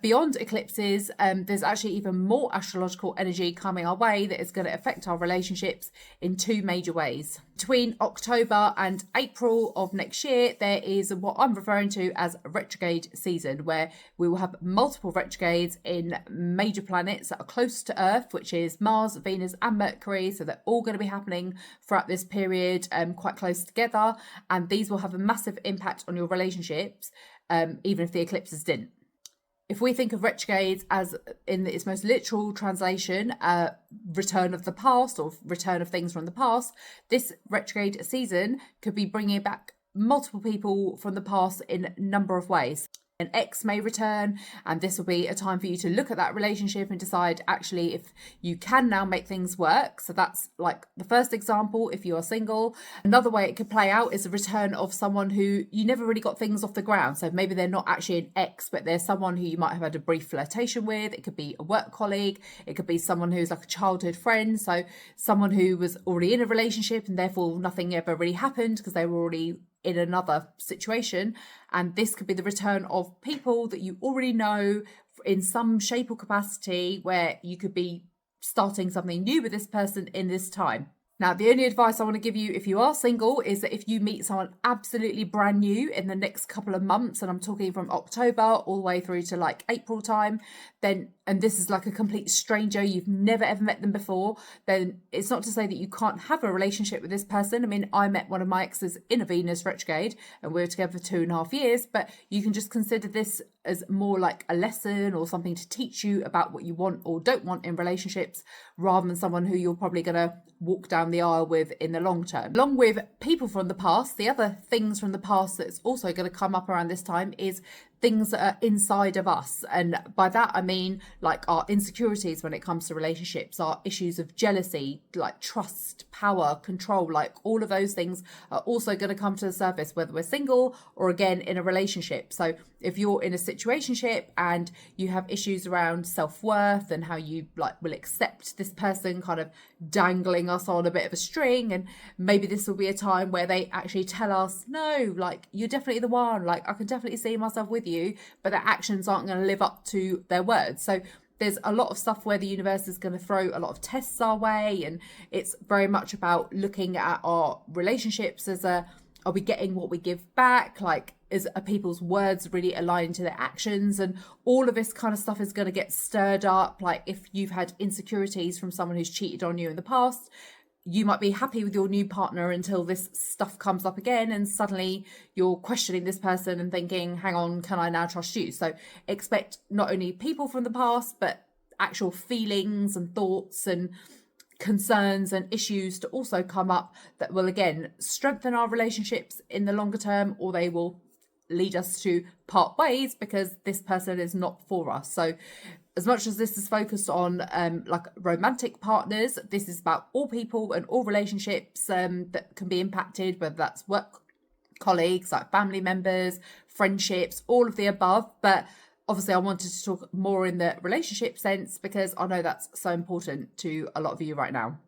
But beyond eclipses, there's actually even more astrological energy coming our way that is going to affect our relationships in two major ways. Between October and April of next year, there is what I'm referring to as a retrograde season, where we will have multiple retrogrades in major planets that are close to Earth, which is Mars, Venus and Mercury. So they're all going to be happening throughout this period, quite close together. And these will have a massive impact on your relationships, even if the eclipses didn't. If we think of retrogrades as in its most literal translation, return of the past or return of things from the past, this retrograde season could be bringing back multiple people from the past in a number of ways. An ex may return, and this will be a time for you to look at that relationship and decide actually if you can now make things work. So that's like the first example if you are single. Another way it could play out is the return of someone who you never really got things off the ground. So maybe they're not actually an ex, but they're someone who you might have had a brief flirtation with. It could be a work colleague. It could be someone who's like a childhood friend. So someone who was already in a relationship and therefore nothing ever really happened because they were already in another situation. And this could be the return of people that you already know in some shape or capacity, where you could be starting something new with this person in this time. Now, the only advice I want to give you if you are single is that if you meet someone absolutely brand new in the next couple of months, and I'm talking from October all the way through to like April time, then, and this is like a complete stranger, you've never ever met them before, then it's not to say that you can't have a relationship with this person. I mean, I met one of my exes in a Venus retrograde and we were together for 2.5 years, but you can just consider this as more like a lesson or something to teach you about what you want or don't want in relationships, rather than someone who you're probably going to walk down the aisle with in the long term. Along with people from the past, the other things from the past that's also going to come up around this time is things that are inside of us. And by that, I mean like our insecurities when it comes to relationships, our issues of jealousy, like trust, power, control, like all of those things are also going to come to the surface, whether we're single or again in a relationship. So if you're in a situationship and you have issues around self-worth and how you like will accept this person kind of dangling us on a bit of a string, and maybe this will be a time where they actually tell us, no, like you're definitely the one, like I can definitely see myself with you, but their actions aren't going to live up to their words. So there's a lot of stuff where the universe is going to throw a lot of tests our way, and it's very much about looking at our relationships as are we getting what we give back? Like, are people's words really aligned to their actions? And all of this kind of stuff is going to get stirred up. Like if you've had insecurities from someone who's cheated on you in the past, you might be happy with your new partner until this stuff comes up again, and suddenly you're questioning this person and thinking, hang on, can I now trust you? So expect not only people from the past, but actual feelings and thoughts and concerns and issues to also come up that will again strengthen our relationships in the longer term, or they will lead us to part ways because this person is not for us. So as much as this is focused on like romantic partners, this is about all people and all relationships that can be impacted, whether that's work colleagues, like family members, friendships, all of the above. But obviously I wanted to talk more in the relationship sense because I know that's so important to a lot of you right now.